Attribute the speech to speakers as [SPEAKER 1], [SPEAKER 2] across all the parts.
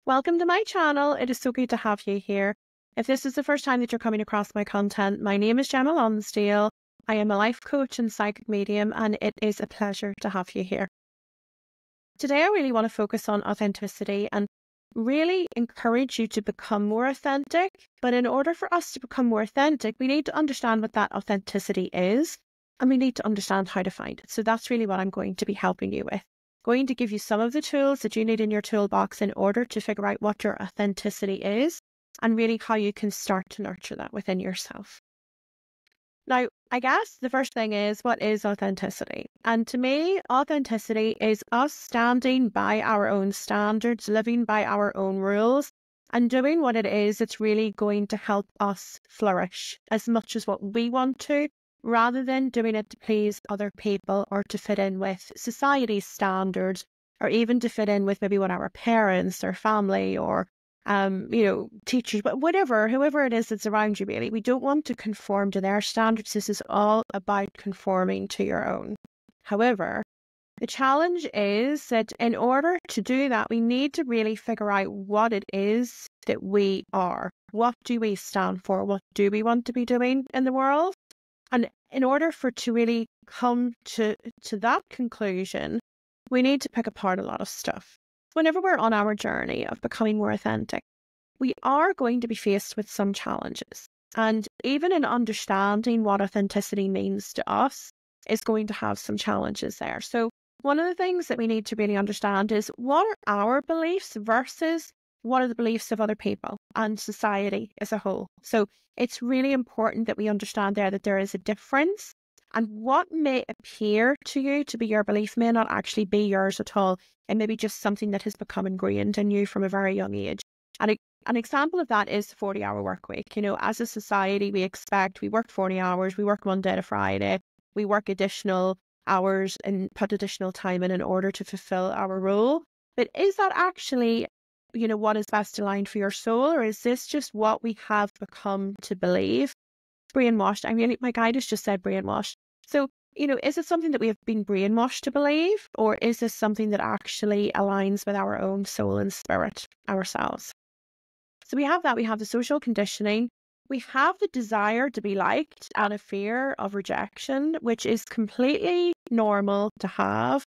[SPEAKER 1] Welcome to my channel. It is so good to have you here. If this is the first time that you're coming across my content, my name is Gemma Lonsdale. I am a life coach and psychic medium, and it is a pleasure to have you here. Today, I really want to focus on authenticity and really encourage you to become more authentic. But in order for us to become more authentic, we need to understand what that authenticity is, and we need to understand how to find it. So that's really what I'm going to be helping you with. Going to give you some of the tools that you need in your toolbox in order to figure out what your authenticity is and really how you can start to nurture that within yourself. Now, I guess the first thing is, what is authenticity? And to me, authenticity is us standing by our own standards, living by our own rules, and doing what it is that's really going to help us flourish as much as what we want to, rather than doing it to please other people or to fit in with society's standards, or even to fit in with maybe what our parents or family or teachers, but whoever it is that's around you, really. We don't want to conform to their standards. This is all about conforming to your own. However, the challenge is that in order to do that, we need to really figure out what it is that we are. What do we stand for? What do we want to be doing in the world? And in order to really come to that conclusion, we need to pick apart a lot of stuff. Whenever we're on our journey of becoming more authentic, we are going to be faced with some challenges. And even in understanding what authenticity means to us is going to have some challenges there. So one of the things that we need to really understand is, what are our beliefs versus what are the beliefs of other people and society as a whole? So it's really important that we understand that there is a difference, and what may appear to you to be your belief may not actually be yours at all. It may be just something that has become ingrained in you from a very young age. And an example of that is the 40-hour work week. As a society, we work 40 hours, we work Monday to Friday, we work additional hours and put additional time in order to fulfill our role. But is that actually what is best aligned for your soul, or is this just what we have become to believe? Brainwashed. My guide has just said brainwashed. So, is it something that we have been brainwashed to believe, or is this something that actually aligns with our own soul and spirit ourselves? So we have that. We have the social conditioning. We have the desire to be liked and a fear of rejection, which is completely normal to have.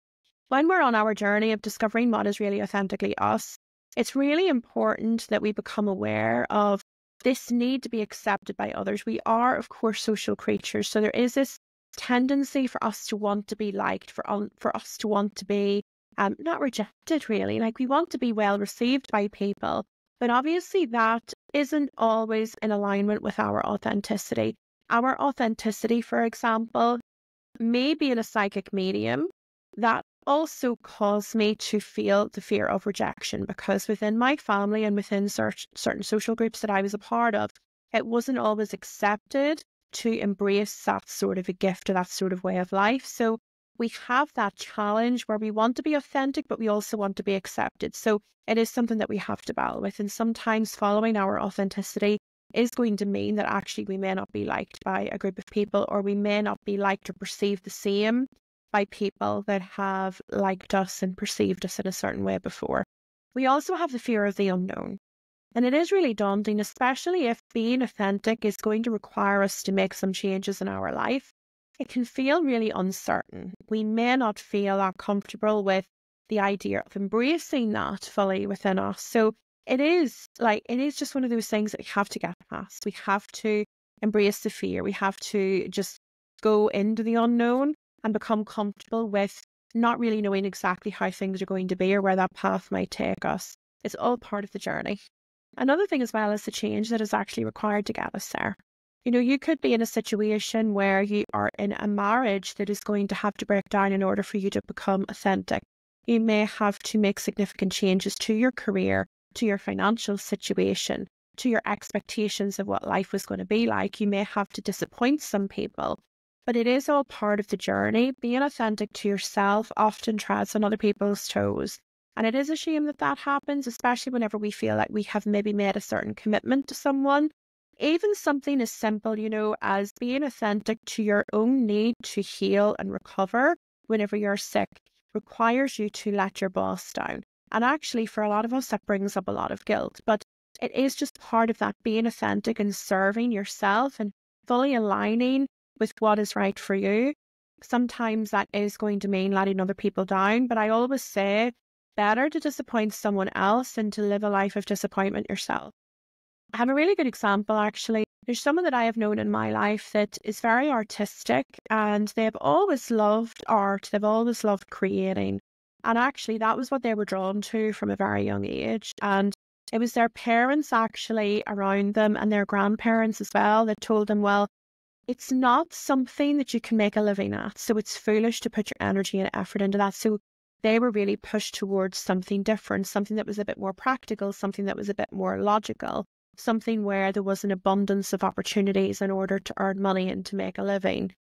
[SPEAKER 1] When we're on our journey of discovering what is really authentically us, it's really important that we become aware of this need to be accepted by others. We are, of course, social creatures. So there is this tendency for us to want to be liked, for us to want to be not rejected, really. Like, we want to be well received by people. But obviously that isn't always in alignment with our authenticity. Our authenticity, for example, may be in a psychic medium. That also caused me to feel the fear of rejection, because within my family and within certain social groups that I was a part of, it wasn't always accepted to embrace that sort of a gift or that sort of way of life. So we have that challenge where we want to be authentic, but we also want to be accepted. So it is something that we have to battle with. And sometimes following our authenticity is going to mean that actually we may not be liked by a group of people, or we may not be liked or perceived the same by people that have liked us and perceived us in a certain way before. We also have the fear of the unknown. And it is really daunting, especially if being authentic is going to require us to make some changes in our life. It can feel really uncertain. We may not feel that comfortable with the idea of embracing that fully within us. So it is just one of those things that we have to get past. We have to embrace the fear. We have to just go into the unknown and become comfortable with not really knowing exactly how things are going to be or where that path might take us. It's all part of the journey. Another thing as well is the change that is actually required to get us there. You could be in a situation where you are in a marriage that is going to have to break down in order for you to become authentic. You may have to make significant changes to your career, to your financial situation, to your expectations of what life was going to be like. You may have to disappoint some people, but it is all part of the journey. Being authentic to yourself often treads on other people's toes. And it is a shame that that happens, especially whenever we feel like we have maybe made a certain commitment to someone. Even something as simple, as being authentic to your own need to heal and recover whenever you're sick requires you to let your boss down. And actually, for a lot of us, that brings up a lot of guilt. But it is just part of that being authentic and serving yourself and fully aligning with what is right for you. Sometimes that is going to mean letting other people down. But I always say, better to disappoint someone else than to live a life of disappointment yourself. I have a really good example, actually. There's someone that I have known in my life that is very artistic, and they've always loved art. They've always loved creating. And actually, that was what they were drawn to from a very young age. And it was their parents actually around them and their grandparents as well that told them, well, it's not something that you can make a living at. So it's foolish to put your energy and effort into that. So they were really pushed towards something different, something that was a bit more practical, something that was a bit more logical, something where there was an abundance of opportunities in order to earn money and to make a living.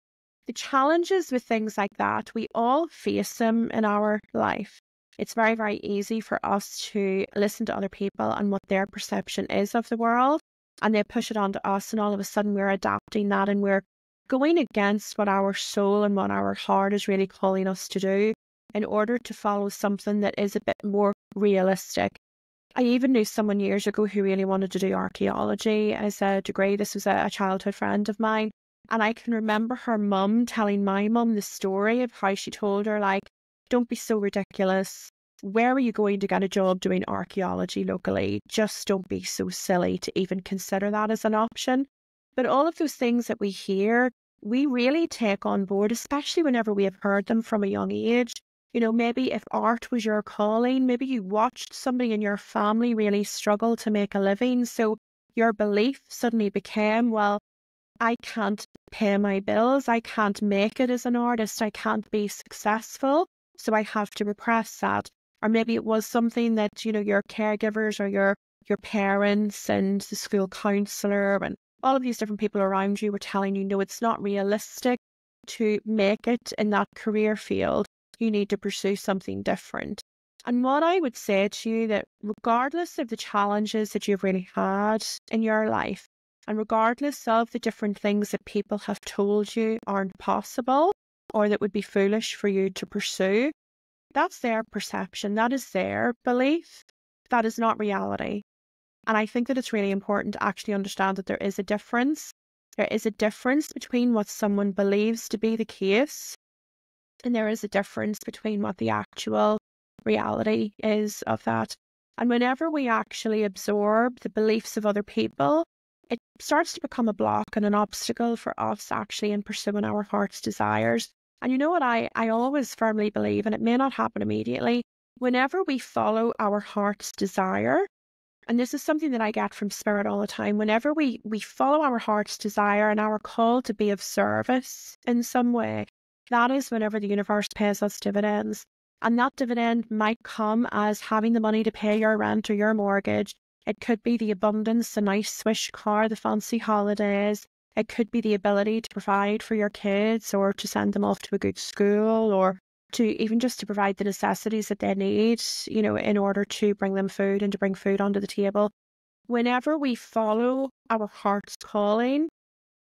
[SPEAKER 1] The challenges with things like that, we all face them in our life. It's very, very easy for us to listen to other people and what their perception is of the world, and they push it onto us, and all of a sudden we're adapting that and we're going against what our soul and what our heart is really calling us to do in order to follow something that is a bit more realistic. I even knew someone years ago who really wanted to do archaeology as a degree. This was a childhood friend of mine. And I can remember her mum telling my mum the story of how she told her, like, don't be so ridiculous. Where are you going to get a job doing archaeology locally? Just don't be so silly to even consider that as an option. But all of those things that we hear, we really take on board, especially whenever we have heard them from a young age. You know, maybe if art was your calling, maybe you watched somebody in your family really struggle to make a living. So your belief suddenly became, well, I can't pay my bills. I can't make it as an artist. I can't be successful. So I have to repress that. Or maybe it was something that, you know, your caregivers or your parents and the school counsellor and all of these different people around you were telling you, no, it's not realistic to make it in that career field. You need to pursue something different. And what I would say to you, that regardless of the challenges that you've really had in your life, and regardless of the different things that people have told you aren't possible or that would be foolish for you to pursue, that's their perception. That is their belief. That is not reality. And I think that it's really important to actually understand that there is a difference. There is a difference between what someone believes to be the case, and there is a difference between what the actual reality is of that. And whenever we actually absorb the beliefs of other people, it starts to become a block and an obstacle for us actually in pursuing our heart's desires. And you know what I always firmly believe, and it may not happen immediately, whenever we follow our heart's desire, and this is something that I get from Spirit all the time, whenever we follow our heart's desire and our call to be of service in some way, that is whenever the universe pays us dividends. And that dividend might come as having the money to pay your rent or your mortgage. It could be the abundance, the nice swish car, the fancy holidays. It could be the ability to provide for your kids or to send them off to a good school, or to even just to provide the necessities that they need, you know, in order to bring them food and to bring food onto the table. Whenever we follow our heart's calling,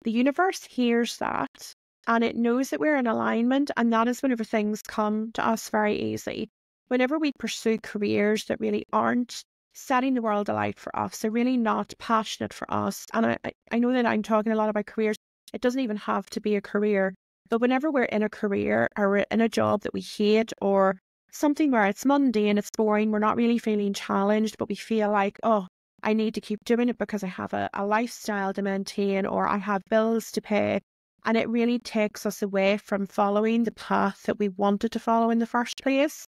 [SPEAKER 1] the universe hears that and it knows that we're in alignment, and that is whenever things come to us very easy. Whenever we pursue careers that really aren't setting the world alight for us, they're really not passionate for us. And I know that I'm talking a lot about careers. It doesn't even have to be a career. But whenever we're in a career or we're in a job that we hate, or something where it's mundane, it's boring, we're not really feeling challenged, but we feel like, oh, I need to keep doing it because I have a lifestyle to maintain or I have bills to pay. And it really takes us away from following the path that we wanted to follow in the first place.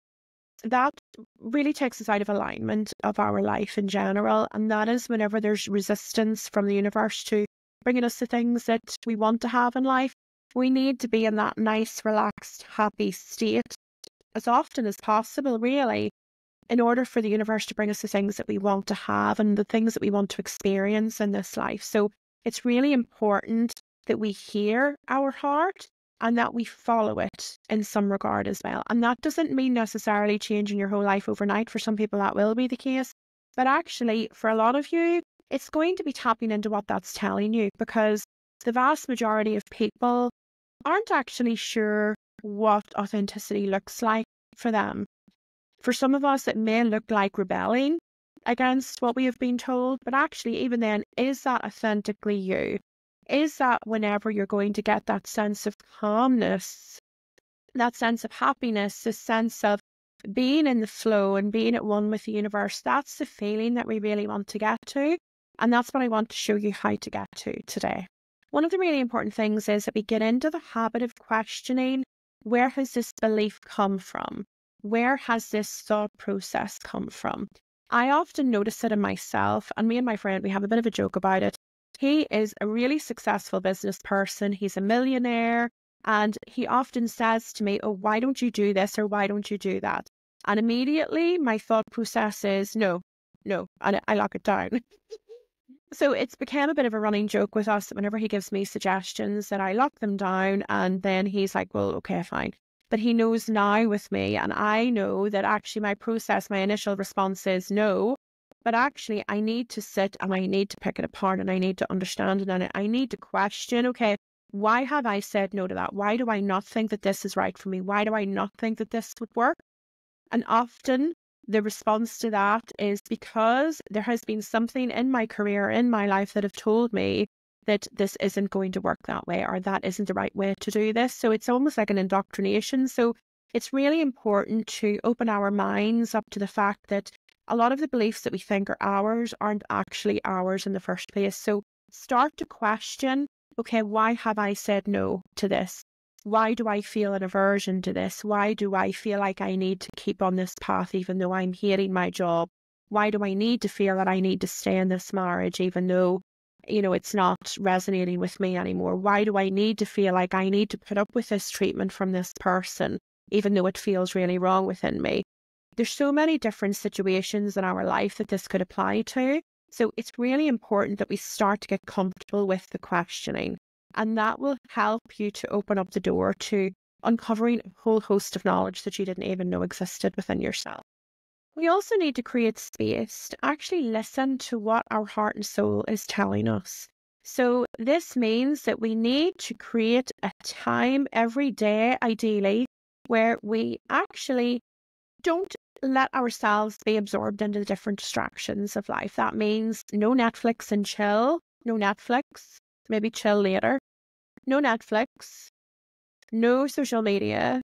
[SPEAKER 1] That really takes us out of alignment of our life in general. And that is whenever there's resistance from the universe to bringing us the things that we want to have in life. We need to be in that nice, relaxed, happy state as often as possible, really, in order for the universe to bring us the things that we want to have and the things that we want to experience in this life. So it's really important that we hear our heart and that we follow it in some regard as well. And that doesn't mean necessarily changing your whole life overnight. For some people, that will be the case. But actually, for a lot of you, it's going to be tapping into what that's telling you, because the vast majority of people aren't actually sure what authenticity looks like for them. For some of us, it may look like rebelling against what we have been told, but actually, even then, is that authentically you? Is that whenever you're going to get that sense of calmness, that sense of happiness, the sense of being in the flow and being at one with the universe? That's the feeling that we really want to get to. And that's what I want to show you how to get to today. One of the really important things is that we get into the habit of questioning, where has this belief come from? Where has this thought process come from? I often notice it in myself, and me and my friend, we have a bit of a joke about it. He is a really successful business person. He's a millionaire. And he often says to me, oh, why don't you do this or why don't you do that? And immediately my thought process is no, no, and I lock it down. So it's become a bit of a running joke with us that whenever he gives me suggestions that I lock them down, and then he's like, well, okay, fine. But he knows now with me, and I know that actually my process, my initial response is no, but actually I need to sit and I need to pick it apart and I need to understand it and I need to question, okay, why have I said no to that? Why do I not think that this is right for me? Why do I not think that this would work? And often the response to that is because there has been something in my career, in my life, that have told me that this isn't going to work that way or that isn't the right way to do this. So it's almost like an indoctrination. So it's really important to open our minds up to the fact that a lot of the beliefs that we think are ours aren't actually ours in the first place. So start to question, okay, why have I said no to this? Why do I feel an aversion to this? Why do I feel like I need to keep on this path even though I'm hating my job? Why do I need to feel that I need to stay in this marriage even though, it's not resonating with me anymore? Why do I need to feel like I need to put up with this treatment from this person even though it feels really wrong within me? There's so many different situations in our life that this could apply to. So it's really important that we start to get comfortable with the questioning. And that will help you to open up the door to uncovering a whole host of knowledge that you didn't even know existed within yourself. We also need to create space to actually listen to what our heart and soul is telling us. So this means that we need to create a time every day, ideally, where we actually don't let ourselves be absorbed into the different distractions of life. That means no Netflix and chill, no Netflix, maybe chill later. No Netflix, no social media,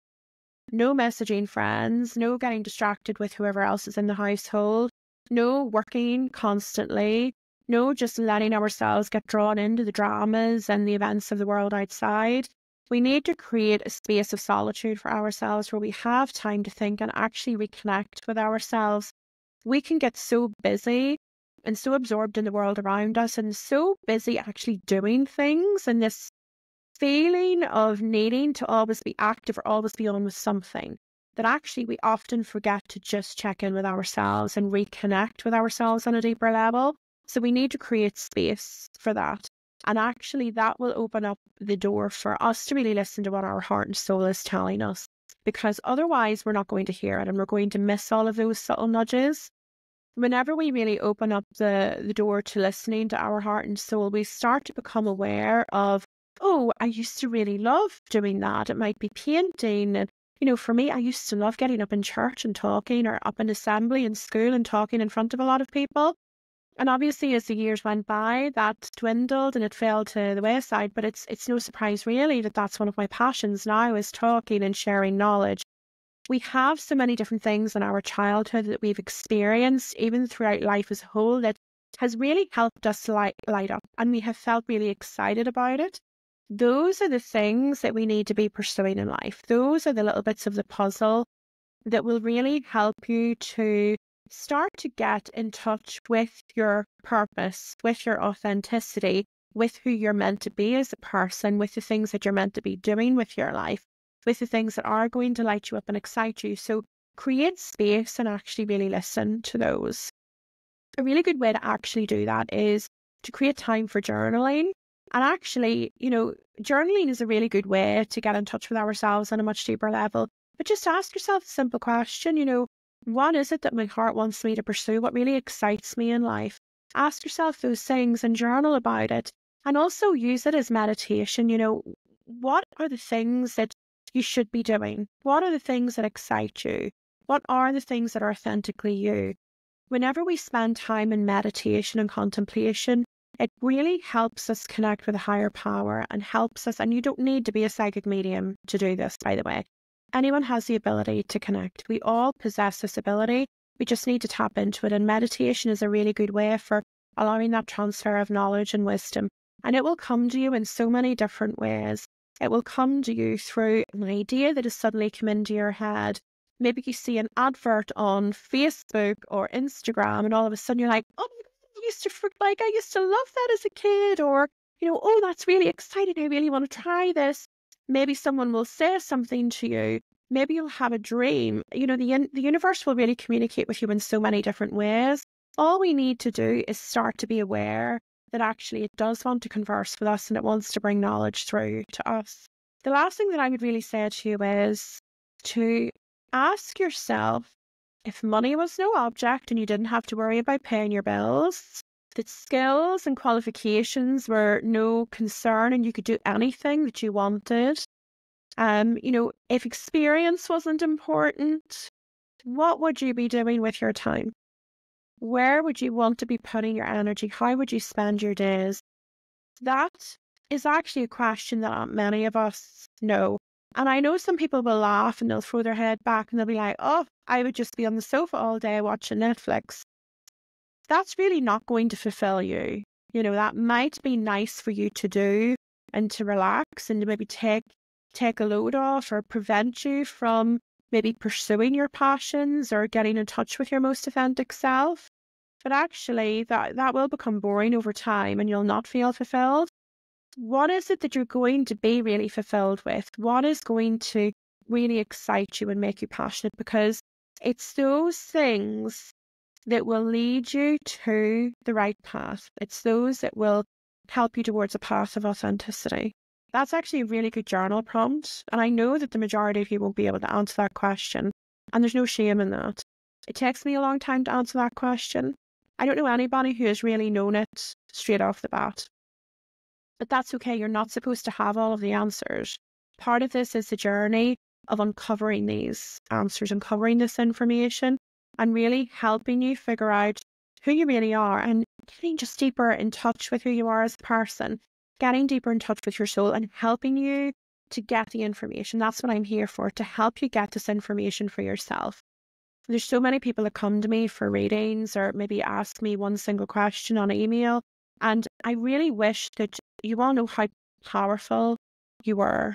[SPEAKER 1] no messaging friends, no getting distracted with whoever else is in the household, no working constantly, no just letting ourselves get drawn into the dramas and the events of the world outside. We need to create a space of solitude for ourselves where we have time to think and actually reconnect with ourselves. We can get so busy and so absorbed in the world around us and so busy actually doing things, and this feeling of needing to always be active or always be on with something, that actually we often forget to just check in with ourselves and reconnect with ourselves on a deeper level. So we need to create space for that. And actually that will open up the door for us to really listen to what our heart and soul is telling us, because otherwise we're not going to hear it and we're going to miss all of those subtle nudges. Whenever we really open up the door to listening to our heart and soul, we start to become aware of, oh, I used to really love doing that. It might be painting. And, for me, I used to love getting up in church and talking, or up in assembly in school and talking in front of a lot of people. And obviously, as the years went by, that dwindled and it fell to the wayside. But it's no surprise, really, that that's one of my passions now, is talking and sharing knowledge. We have so many different things in our childhood that we've experienced, even throughout life as a whole, that has really helped us light up. And we have felt really excited about it. Those are the things that we need to be pursuing in life. Those are the little bits of the puzzle that will really help you to start to get in touch with your purpose, with your authenticity, with who you're meant to be as a person, with the things that you're meant to be doing with your life, with the things that are going to light you up and excite you. So create space and actually really listen to those. A really good way to actually do that is to create time for journaling. And actually, journaling is a really good way to get in touch with ourselves on a much deeper level. But just ask yourself a simple question, what is it that my heart wants me to pursue? What really excites me in life? Ask yourself those things and journal about it. And also use it as meditation. What are the things that you should be doing? What are the things that excite you? What are the things that are authentically you? Whenever we spend time in meditation and contemplation, it really helps us connect with a higher power and helps us. And you don't need to be a psychic medium to do this, by the way. Anyone has the ability to connect. We all possess this ability. We just need to tap into it. And meditation is a really good way for allowing that transfer of knowledge and wisdom. And it will come to you in so many different ways. It will come to you through an idea that has suddenly come into your head. Maybe you see an advert on Facebook or Instagram, and all of a sudden you're like, oh my God, I used to love that as a kid. Or, oh, that's really exciting. I really want to try this. Maybe someone will say something to you. Maybe you'll have a dream. The universe will really communicate with you in so many different ways. All we need to do is start to be aware that actually it does want to converse with us and it wants to bring knowledge through to us. The last thing that I would really say to you is to ask yourself, if money was no object and you didn't have to worry about paying your bills, that skills and qualifications were no concern and you could do anything that you wanted, if experience wasn't important, what would you be doing with your time? Where would you want to be putting your energy? How would you spend your days? That is actually a question that not many of us know. And I know some people will laugh and they'll throw their head back and they'll be like, oh, I would just be on the sofa all day watching Netflix. That's really not going to fulfill you. That might be nice for you to do and to relax and to maybe take a load off or prevent you from maybe pursuing your passions or getting in touch with your most authentic self. But actually, that will become boring over time and you'll not feel fulfilled. What is it that you're going to be really fulfilled with? What is going to really excite you and make you passionate? Because it's those things that will lead you to the right path. It's those that will help you towards a path of authenticity. That's actually a really good journal prompt. And I know that the majority of you won't be able to answer that question. And there's no shame in that. It takes me a long time to answer that question. I don't know anybody who has really known it straight off the bat. But that's okay. You're not supposed to have all of the answers. Part of this is the journey of uncovering these answers, uncovering this information, and really helping you figure out who you really are and getting just deeper in touch with who you are as a person, getting deeper in touch with your soul and helping you to get the information. That's what I'm here for, to help you get this information for yourself. There's so many people that come to me for readings or maybe ask me one single question on email. And I really wish that you all know how powerful you were.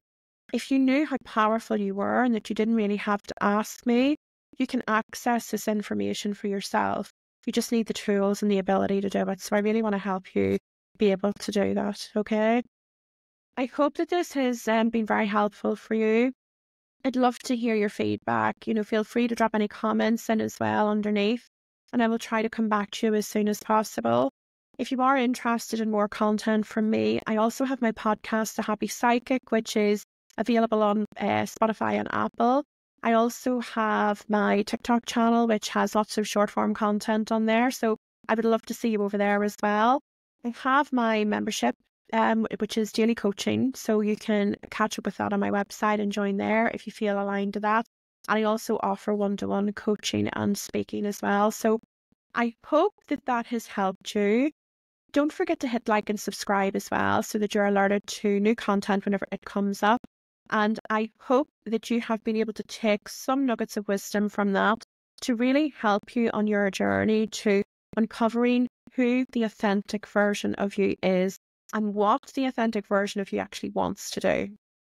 [SPEAKER 1] If you knew how powerful you were and that you didn't really have to ask me, you can access this information for yourself. You just need the tools and the ability to do it. So I really want to help you be able to do that, okay? I hope that this has been very helpful for you. I'd love to hear your feedback. Feel free to drop any comments in as well underneath, and I will try to come back to you as soon as possible. If you are interested in more content from me, I also have my podcast, The Happy Psychic, which is available on Spotify and Apple. I also have my TikTok channel, which has lots of short form content on there. So I would love to see you over there as well. I have my membership, which is daily coaching. So you can catch up with that on my website and join there if you feel aligned to that. And I also offer one-to-one coaching and speaking as well. So I hope that that has helped you. Don't forget to hit like and subscribe as well so that you're alerted to new content whenever it comes up. And I hope that you have been able to take some nuggets of wisdom from that to really help you on your journey to uncovering who the authentic version of you is and what the authentic version of you actually wants to do.